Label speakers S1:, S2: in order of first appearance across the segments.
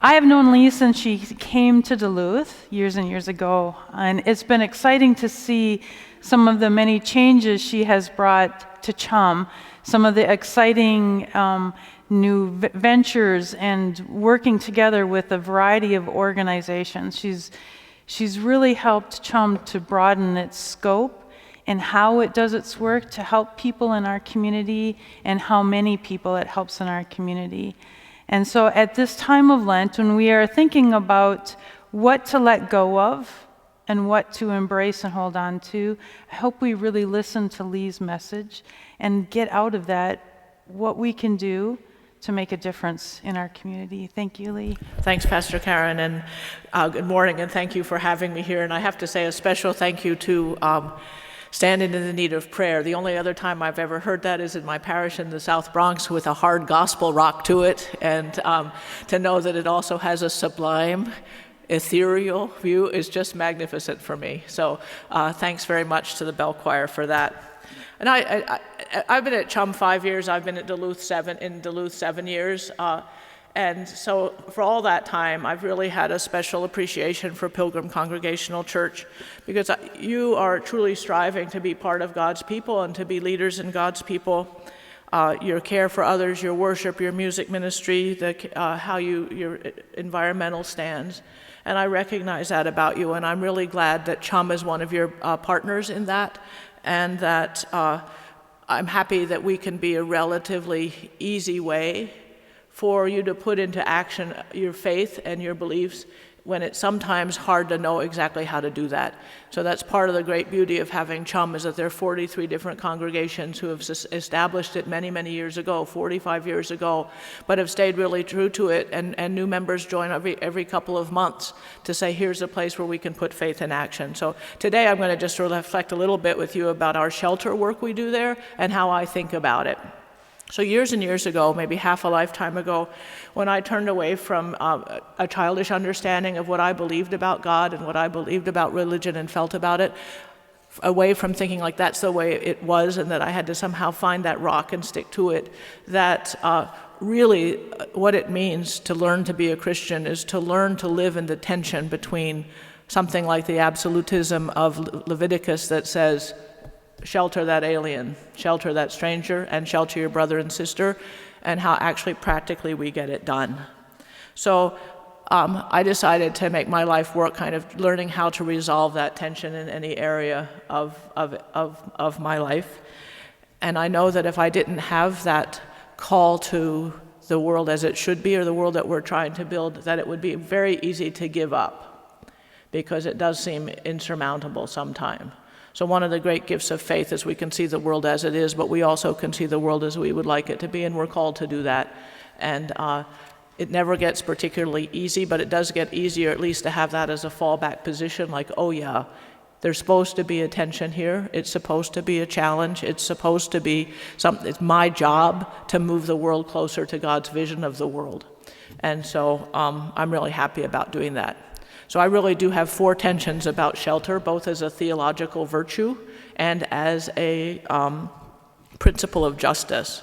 S1: I have known Lee since she came to Duluth years and years ago, and it's been exciting to see some of the many changes she has brought to CHUM, some of the exciting new ventures and working together with a variety of organizations. She's really helped CHUM to broaden its scope and how it does its work to help people in our community and how many people it helps in our community. And so at this time of Lent, when we are thinking about what to let go of and what to embrace and hold on to, I hope we really listen to Lee's message and get out of that what we can do to make a difference in our community. Thank you, Lee.
S2: Thanks, Pastor Karen, and good morning, and thank you for having me here. And I have to say a special thank you to Standing in the Need of Prayer. The only other time I've ever heard that is in my parish in the South Bronx with a hard gospel rock to it, and to know that it also has a sublime, ethereal view is just magnificent for me. So thanks very much to the Bell Choir for that. And I've been at CHUM 5 years. I've been at Duluth 7 years. And so for all that time, I've really had a special appreciation for Pilgrim Congregational Church, because you are truly striving to be part of God's people and to be leaders in God's people. Your care for others, your worship, your music ministry, how your environmental stands. And I recognize that about you, and I'm really glad that CHUM is one of your partners in that, and that I'm happy that we can be a relatively easy way for you to put into action your faith and your beliefs when it's sometimes hard to know exactly how to do that. So that's part of the great beauty of having CHUM, is that there are 43 different congregations who have established it many, many years ago, 45 years ago, but have stayed really true to it, and new members join every couple of months to say, here's a place where we can put faith in action. So today I'm going to just sort of reflect a little bit with you about our shelter work we do there and how I think about it. So years and years ago, maybe half a lifetime ago, when I turned away from a childish understanding of what I believed about God and what I believed about religion and felt about it, away from thinking like that's the way it was and that I had to somehow find that rock and stick to it, that really what it means to learn to be a Christian is to learn to live in the tension between something like the absolutism of Leviticus that says, shelter that alien, shelter that stranger, and shelter your brother and sister, and how actually practically we get it done. So I decided to make my life work kind of learning how to resolve that tension in any area of my life. And I know that if I didn't have that call to the world as it should be, or the world that we're trying to build, that it would be very easy to give up, because it does seem insurmountable sometimes. So one of the great gifts of faith is we can see the world as it is, but we also can see the world as we would like it to be, and we're called to do that. And it never gets particularly easy, but it does get easier at least to have that as a fallback position, like, oh yeah, there's supposed to be a tension here, it's supposed to be a challenge, it's supposed to be something, it's my job to move the world closer to God's vision of the world. And so I'm really happy about doing that. So I really do have 4 tensions about shelter, both as a theological virtue and as a principle of justice.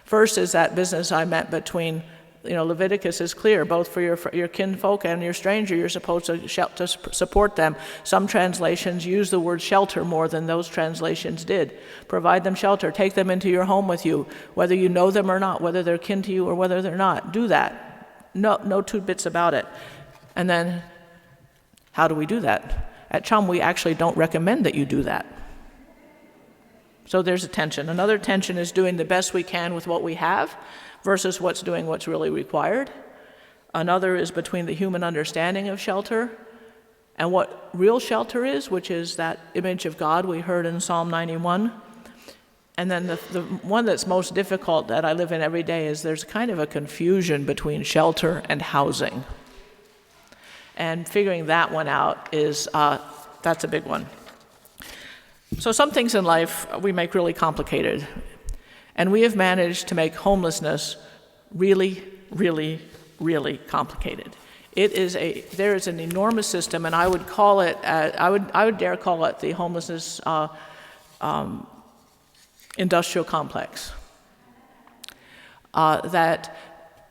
S2: First is that business I meant between, Leviticus is clear, both for your kinfolk and your stranger, you're supposed to support them. Some translations use the word shelter more than those translations did. Provide them shelter, take them into your home with you, whether you know them or not, whether they're kin to you or whether they're not. Do that. No two bits about it. And then, how do we do that? At CHUM, we actually don't recommend that you do that. So there's a tension. Another tension is doing the best we can with what we have versus what's really required. Another is between the human understanding of shelter and what real shelter is, which is that image of God we heard in Psalm 91. And then the one that's most difficult that I live in every day is there's kind of a confusion between shelter and housing. And figuring that one out is, that's a big one. So some things in life we make really complicated. And we have managed to make homelessness really, really, really complicated. There is an enormous system, and I would call it, I would dare call it the homelessness industrial complex that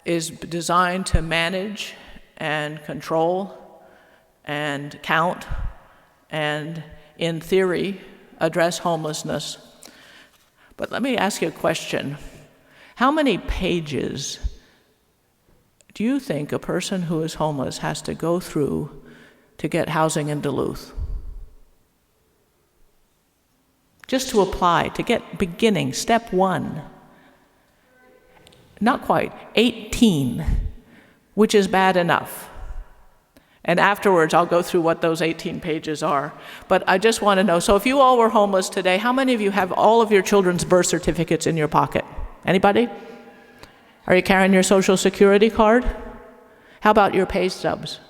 S2: is designed to manage and control and count and, in theory, address homelessness. But let me ask you a question. How many pages do you think a person who is homeless has to go through to get housing in Duluth? Just to apply, to get beginning, step one. Not quite, 18, which is bad enough. And afterwards, I'll go through what those 18 pages are. But I just want to know, so if you all were homeless today, how many of you have all of your children's birth certificates in your pocket? Anybody? Are you carrying your Social Security card? How about your pay stubs?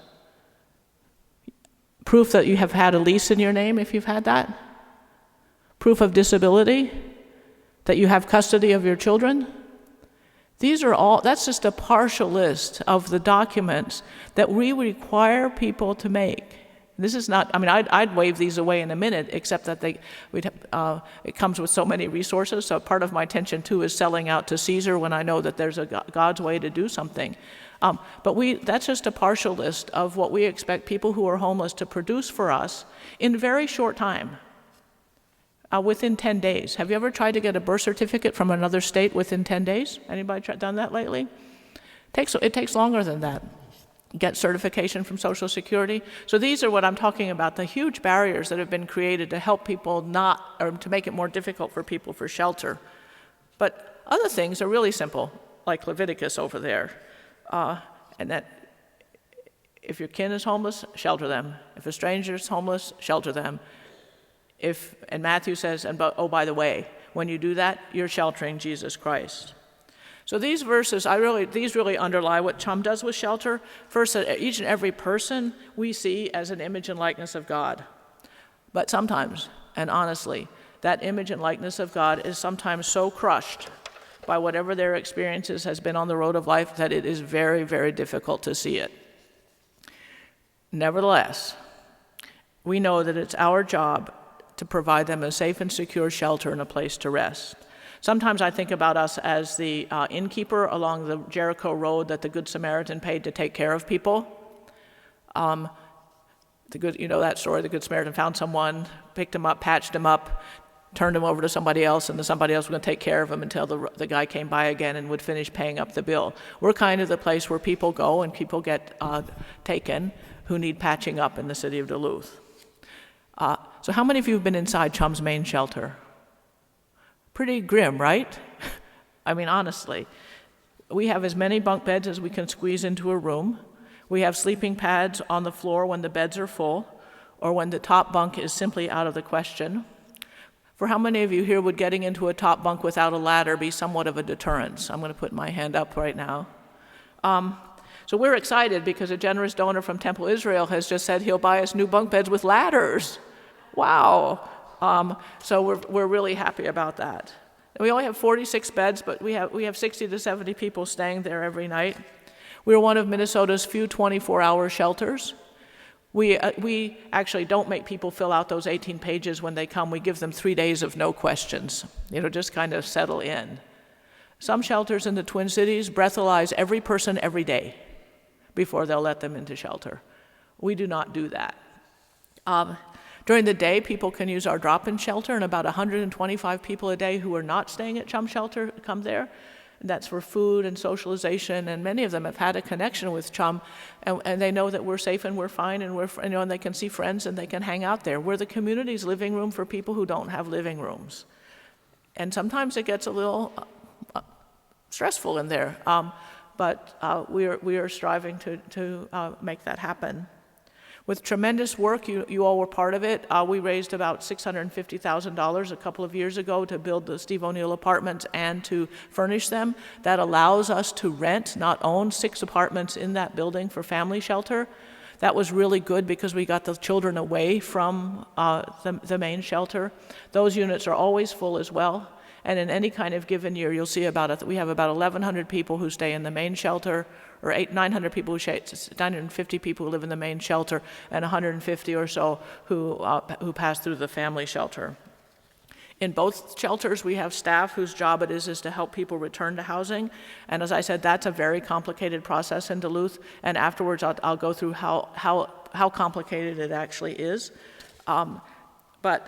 S2: Proof that you have had a lease in your name, if you've had that? Proof of disability? That you have custody of your children? These are all, that's just a partial list of the documents that we require people to make. This is not, I mean, I'd wave these away in a minute, except that it comes with so many resources. So part of my tension, too, is selling out to Caesar when I know that there's a God's way to do something. But that's just a partial list of what we expect people who are homeless to produce for us in very short time. Within 10 days. Have you ever tried to get a birth certificate from another state within 10 days? Anybody done that lately? It takes longer than that. Get certification from Social Security. So these are what I'm talking about, the huge barriers that have been created to help people or to make it more difficult for people for shelter. But other things are really simple, like Leviticus over there. And that if your kin is homeless, shelter them. If a stranger is homeless, shelter them. And Matthew says, oh, by the way, when you do that, you're sheltering Jesus Christ. So these verses, these really underlie what CHUM does with shelter. First, that each and every person we see as an image and likeness of God. But sometimes, and honestly, that image and likeness of God is sometimes so crushed by whatever their experiences has been on the road of life that it is very, very difficult to see it. Nevertheless, we know that it's our job to provide them a safe and secure shelter and a place to rest. Sometimes I think about us as the innkeeper along the Jericho road that the Good Samaritan paid to take care of people. You know that story, the Good Samaritan found someone, picked him up, patched him up, turned him over to somebody else, and somebody else was going to take care of him until the guy came by again and would finish paying up the bill. We're kind of the place where people go and people get taken who need patching up in the city of Duluth. So how many of you have been inside CHUM's main shelter? Pretty grim, right? I mean, honestly. We have as many bunk beds as we can squeeze into a room. We have sleeping pads on the floor when the beds are full, or when the top bunk is simply out of the question. For how many of you here would getting into a top bunk without a ladder be somewhat of a deterrence? I'm going to put my hand up right now. So we're excited because a generous donor from Temple Israel has just said he'll buy us new bunk beds with ladders. Wow. So we're really happy about that. We only have 46 beds, but we have 60 to 70 people staying there every night. We're one of Minnesota's few 24-hour shelters. We actually don't make people fill out those 18 pages when they come. We give them 3 days of no questions, just kind of settle in. Some shelters in the Twin Cities breathalyze every person every day before they'll let them into shelter. We do not do that. During the day, people can use our drop-in shelter, and about 125 people a day who are not staying at CHUM shelter come there. And that's for food and socialization, and many of them have had a connection with CHUM, and they know that we're safe and we're fine, and and they can see friends and they can hang out there. We're the community's living room for people who don't have living rooms. And sometimes it gets a little stressful in there, but we are striving to make that happen. With tremendous work, you all were part of it. We raised about $650,000 a couple of years ago to build the Steve O'Neill apartments and to furnish them. That allows us to rent, not own, 6 apartments in that building for family shelter. That was really good because we got the children away from the main shelter. Those units are always full as well. And in any kind of given year, you'll see we have about 1,100 people who stay in the main shelter, or 900 people 950 people who live in the main shelter, and 150 or so who pass through the family shelter. In both shelters, we have staff whose job it is to help people return to housing. And as I said, that's a very complicated process in Duluth. And afterwards, I'll go through how complicated it actually is. But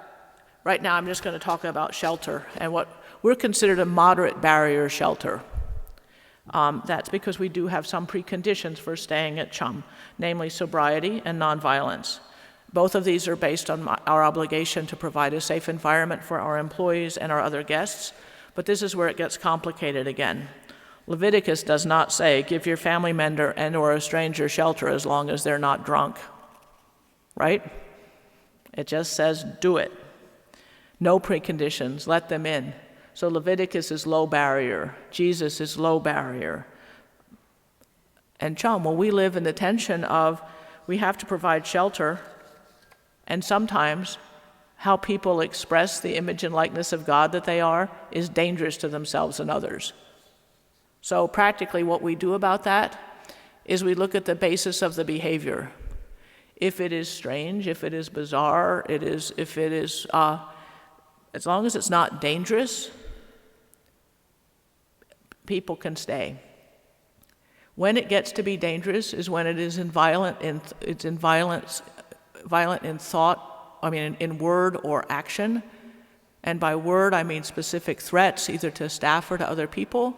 S2: right now, I'm just going to talk about shelter and what we're considered a moderate barrier shelter. That's because we do have some preconditions for staying at CHUM, namely sobriety and nonviolence. Both of these are based on our obligation to provide a safe environment for our employees and our other guests, but this is where it gets complicated again. Leviticus does not say, give your family member and or a stranger shelter as long as they're not drunk, right? It just says, do it. No preconditions, let them in. So Leviticus is low barrier, Jesus is low barrier. And CHUM, well, we live in the tension of we have to provide shelter, and sometimes how people express the image and likeness of God that they are is dangerous to themselves and others. So practically what we do about that is we look at the basis of the behavior. If it is strange, if it is bizarre, as long as it's not dangerous, people can stay. When it gets to be dangerous is when it is violent in thought, in word or action. And by word, I mean specific threats, either to staff or to other people.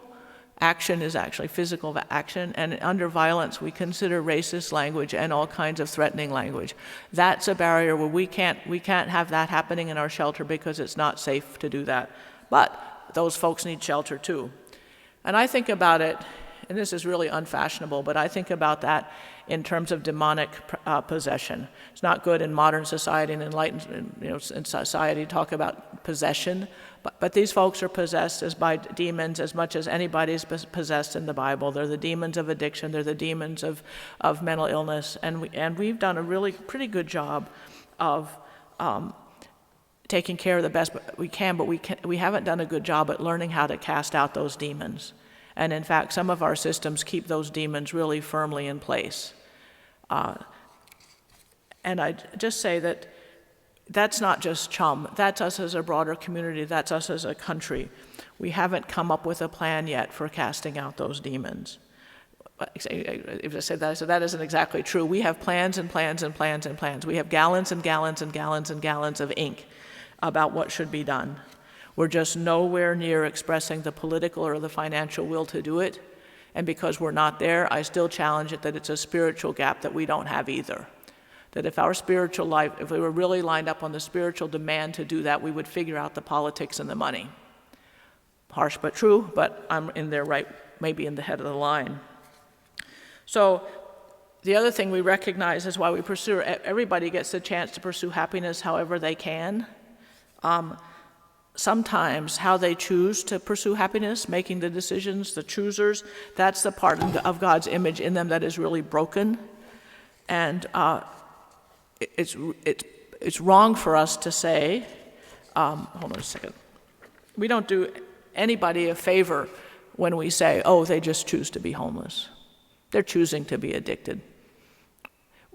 S2: Action is actually physical action. And under violence, we consider racist language and all kinds of threatening language. That's a barrier where we can't have that happening in our shelter because it's not safe to do that. But those folks need shelter too. And I think about it, and this is really unfashionable, but I think about that in terms of demonic possession. It's not good in modern society and enlightened, in society to talk about possession, but these folks are possessed as by demons as much as anybody's possessed in the Bible. They're the demons of addiction. They're the demons of mental illness, and we've done a really pretty good job of taking care of the best we can, but we haven't done a good job at learning how to cast out those demons. And in fact, some of our systems keep those demons really firmly in place. And I just say that that's not just CHUM, that's us as a broader community, that's us as a country. We haven't come up with a plan yet for casting out those demons. If I said that, that isn't exactly true. We have plans and plans and plans and plans. We have gallons and gallons and gallons and gallons of ink about what should be done. We're just nowhere near expressing the political or the financial will to do it. And because we're not there, I still challenge it that it's a spiritual gap that we don't have either. That if our spiritual life, if we were really lined up on the spiritual demand to do that, we would figure out the politics and the money. Harsh but true, but I'm in there right, maybe in the head of the line. So the other thing we recognize is why we pursue, everybody gets the chance to pursue happiness however they can. Sometimes how they choose to pursue happiness, making the decisions, the choosers, that's the part of God's image in them that is really broken. And it's wrong for us to say, hold on a second, we don't do anybody a favor when we say, oh, they just choose to be homeless. They're choosing to be addicted.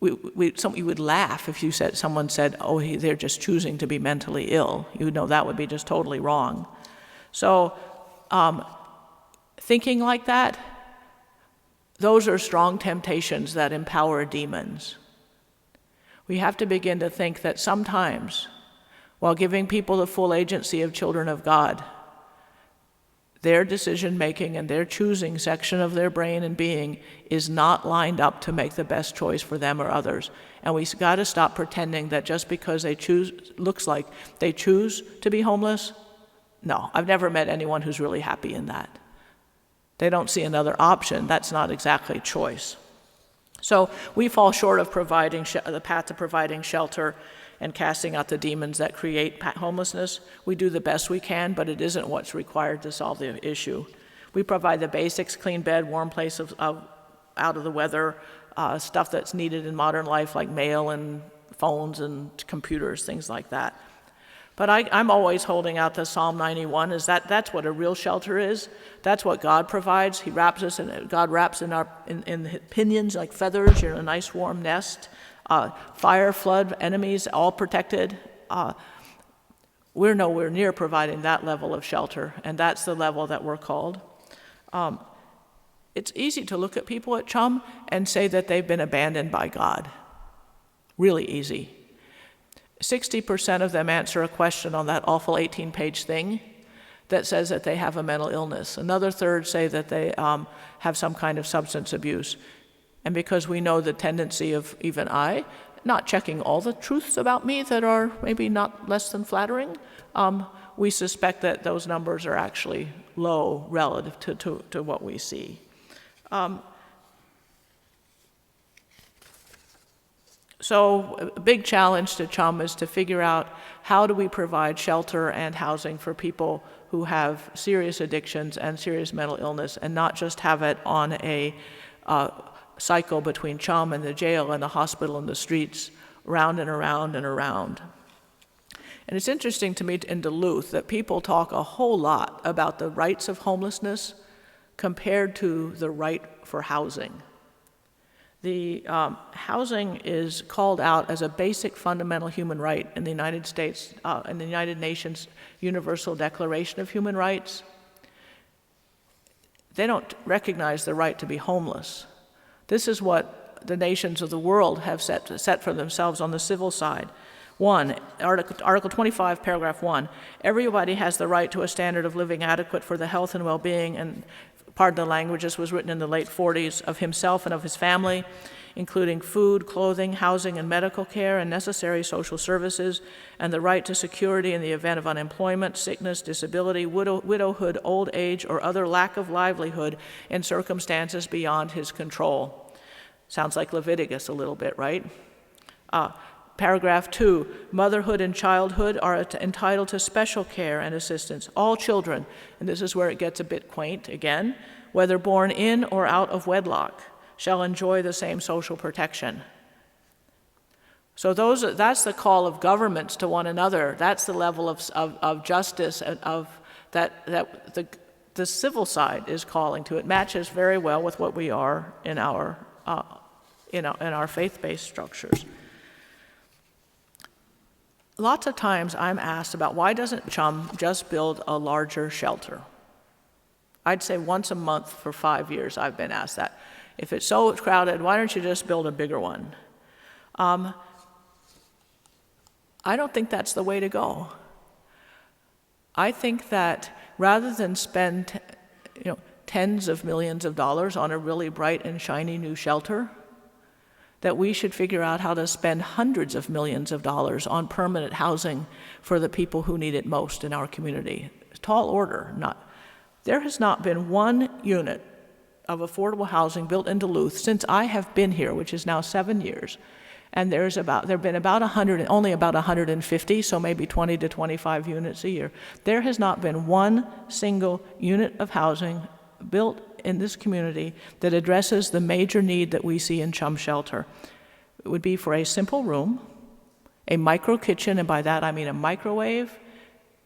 S2: You would laugh if someone said, oh, they're just choosing to be mentally ill. You would know that would be just totally wrong. So thinking like that, those are strong temptations that empower demons. We have to begin to think that sometimes, while giving people the full agency of children of God, their decision-making and their choosing section of their brain and being is not lined up to make the best choice for them or others. And we've got to stop pretending that just because they looks like they choose to be homeless. No, I've never met anyone who's really happy in that. They don't see another option. That's not exactly choice. So we fall short of providing the path to providing shelter and casting out the demons that create homelessness. We do the best we can, but it isn't what's required to solve the issue. We provide the basics: clean bed, warm place out of the weather, stuff that's needed in modern life like mail and phones and computers, things like that. But I'm always holding out the Psalm 91, is that's what a real shelter is. That's what God provides. He wraps us in, God wraps in pinions like feathers. You're in a nice warm nest. Fire, flood, enemies, all protected. We're nowhere near providing that level of shelter, and that's the level that we're called. It's easy to look at people at CHUM and say that they've been abandoned by God. Really easy. 60% of them answer a question on that awful 18-page thing that says that they have a mental illness. Another third say that they have some kind of substance abuse. And because we know the tendency of even I, not checking all the truths about me that are maybe not less than flattering, we suspect that those numbers are actually low relative to what we see. So a big challenge to CHUM is to figure out how do we provide shelter and housing for people who have serious addictions and serious mental illness, and not just have it on a cycle between CHUM and the jail and the hospital and the streets, round and around and around. And it's interesting to me in Duluth that people talk a whole lot about the rights of homelessness compared to the right for housing. The housing is called out as a basic fundamental human right in the United States, in the United Nations Universal Declaration of Human Rights. They don't recognize the right to be homeless. This is what the nations of the world have set for themselves on the civil side. Article 25, paragraph 1, everybody has the right to a standard of living adequate for the health and well-being, and pardon the language, this was written in the late 40s, of himself and of his family, including food, clothing, housing, and medical care, and necessary social services, and the right to security in the event of unemployment, sickness, disability, widowhood, old age, or other lack of livelihood in circumstances beyond his control. Sounds like Leviticus a little bit, right? Paragraph 2, motherhood and childhood are entitled to special care and assistance. All children, and this is where it gets a bit quaint again, whether born in or out of wedlock, shall enjoy the same social protection. So that's the call of governments to one another. That's the level of justice and that the civil side is calling to. It matches very well with what we are in our faith-based structures. Lots of times I'm asked about why doesn't CHUM just build a larger shelter? I'd say once a month for 5 years I've been asked that. If it's so crowded, why don't you just build a bigger one? I don't think that's the way to go. I think that rather than spend tens of millions of dollars on a really bright and shiny new shelter, that we should figure out how to spend hundreds of millions of dollars on permanent housing for the people who need it most in our community. Tall order. There has not been one unit of affordable housing built in Duluth since I have been here, which is now 7 years. And there have been about 100, only about 150, so maybe 20 to 25 units a year. There has not been one single unit of housing built in this community that addresses the major need that we see in CHUM shelter. It would be for a simple room, a micro kitchen, and by that I mean a microwave,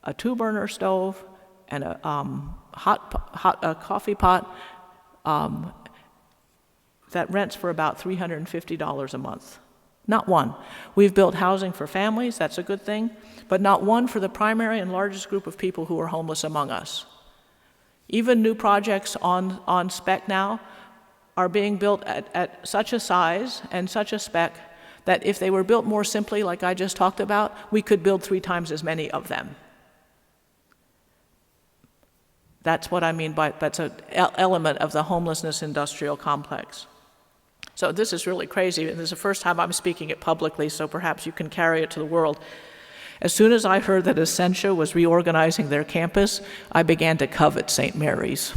S2: a 2-burner stove, and a hot coffee pot that rents for about $350 a month. Not one. We've built housing for families, that's a good thing, but not one for the primary and largest group of people who are homeless among us. Even new projects on spec now are being built at such a size and such a spec that if they were built more simply, like I just talked about, we could build 3 times as many of them. That's what I mean by that's an element of the homelessness industrial complex. So this is really crazy, and this is the first time I'm speaking it publicly, so perhaps you can carry it to the world. As soon as I heard that Essentia was reorganizing their campus, I began to covet St. Mary's.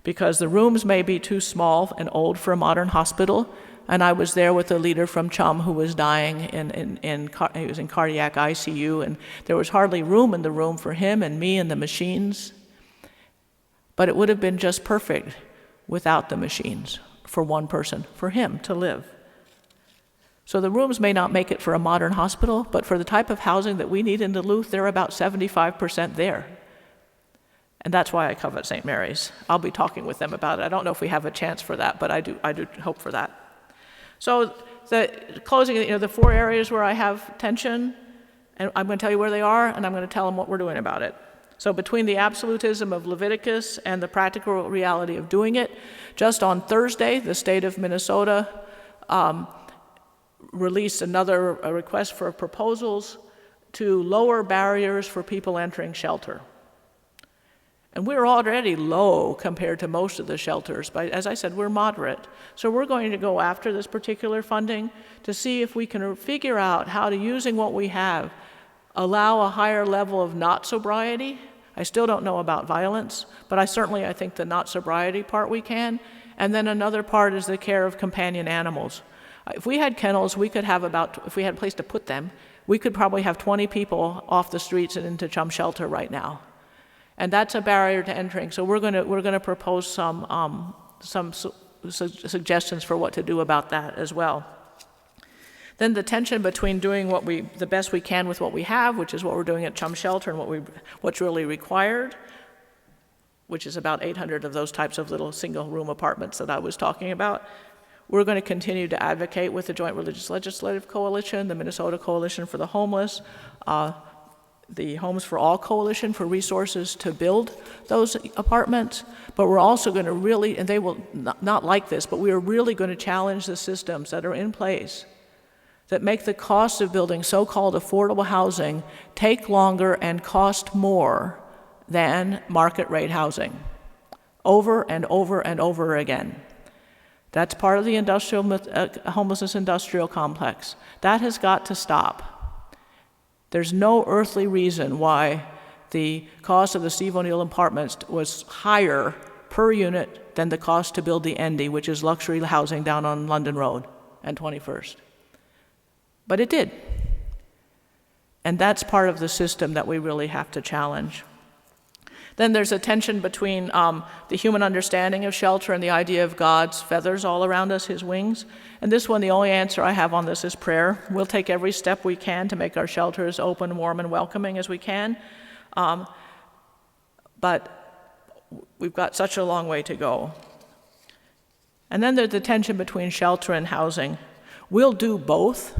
S2: Because the rooms may be too small and old for a modern hospital, and I was there with a leader from CHUM who was dying, he was in cardiac ICU, and there was hardly room in the room for him and me and the machines. But it would have been just perfect without the machines for one person, for him to live. So the rooms may not make it for a modern hospital, but for the type of housing that we need in Duluth, they're about 75% there. And that's why I covet St. Mary's. I'll be talking with them about it. I don't know if we have a chance for that, but I do hope for that. So the closing, the 4 areas where I have tension And I'm going to tell you where they are, and I'm going to tell them what we're doing about it. So between the absolutism of Leviticus and the practical reality of doing it, just on Thursday, the state of Minnesota released another request for proposals to lower barriers for people entering shelter. And we're already low compared to most of the shelters, but as I said, we're moderate. So we're going to go after this particular funding to see if we can figure out how to, using what we have, allow a higher level of not sobriety. I still don't know about violence, but I think the not sobriety part we can. And then another part is the care of companion animals. If we had kennels, we could have if we had a place to put them, we could probably have 20 people off the streets and into CHUM shelter right now. And that's a barrier to entering. So we're going to propose some suggestions for what to do about that as well. Then the tension between doing the best we can with what we have, which is what we're doing at CHUM Shelter, and what's really required, which is about 800 of those types of little single-room apartments that I was talking about. We're going to continue to advocate with the Joint Religious Legislative Coalition, the Minnesota Coalition for the Homeless, the Homes for All Coalition for resources to build those apartments. But we're also going to really, and they will not like this, but we are really going to challenge the systems that are in place that make the cost of building so-called affordable housing take longer and cost more than market rate housing, over and over and over again. That's part of the homelessness industrial complex. That has got to stop. There's no earthly reason why the cost of the Steve O'Neill apartments was higher per unit than the cost to build the Endy, which is luxury housing down on London Road and 21st. But it did. And that's part of the system that we really have to challenge. Then there's a tension between the human understanding of shelter and the idea of God's feathers all around us, his wings. And this one, the only answer I have on this is prayer. We'll take every step we can to make our shelters open, warm, and welcoming as we can. But we've got such a long way to go. And then there's the tension between shelter and housing. We'll do both.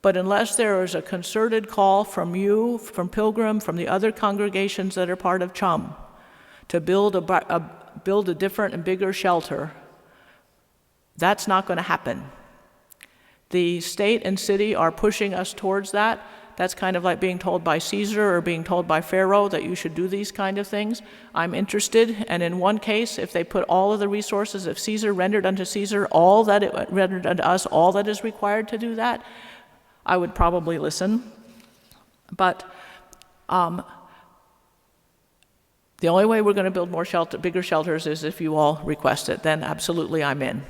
S2: But unless there is a concerted call from you, from Pilgrim, from the other congregations that are part of CHUM, to build a different and bigger shelter, that's not going to happen. The state and city are pushing us towards that. That's kind of like being told by Caesar or being told by Pharaoh that you should do these kind of things. I'm interested, and in one case, if they put all of the resources, if Caesar rendered unto Caesar all that it rendered unto us, all that is required to do that, I would probably listen. But the only way we're going to build bigger shelters is if you all request it. Then absolutely I'm in.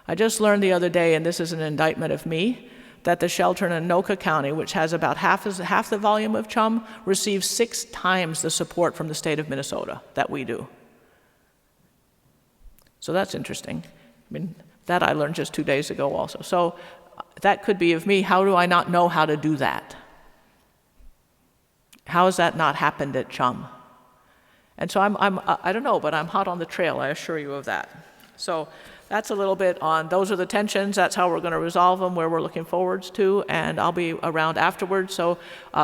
S2: I just learned the other day, and this is an indictment of me, that the shelter in Anoka County, which has about half the volume of CHUM, receives 6 times the support from the state of Minnesota that we do. So that's interesting. I mean, that I learned just 2 days ago also. So that could be of me. How do I not know how to do that? How has that not happened at CHUM? And so I don't know, but I'm hot on the trail, I assure you of that. So that's a little bit on, those are the tensions, that's how we're going to resolve them, where we're looking forwards to, and I'll be around afterwards, so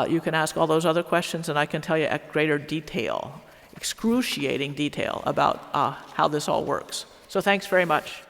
S2: you can ask all those other questions, and I can tell you at greater detail, excruciating detail, about how this all works. So thanks very much.